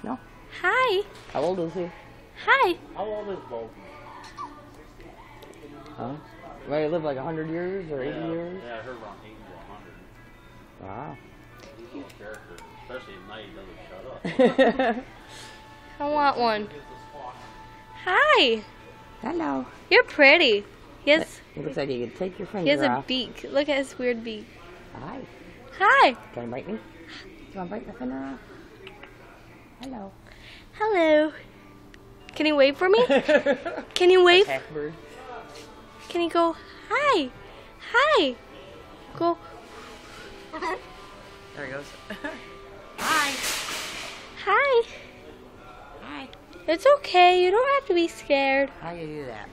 No. Hi. How old is he? Hi. How old is Bogie? Huh? Might he live like 100 years or 80 years? Yeah, I heard around 80 to 100. Wow. He's a little character, especially at night. He doesn't shut up. I want one. Hi. Hello. You're pretty. Yes. It looks like you could take your He finger has a off. beak. Look at his weird beak. Hi. Hi. Can you bite me? Do you want to bite my finger off? Hello. Hello. Can you wave for me? Can you wave? Half-bird. Can you go, hi? Hi. Go. There he goes. Hi. Hi. Hi. It's okay. You don't have to be scared. How do you do that?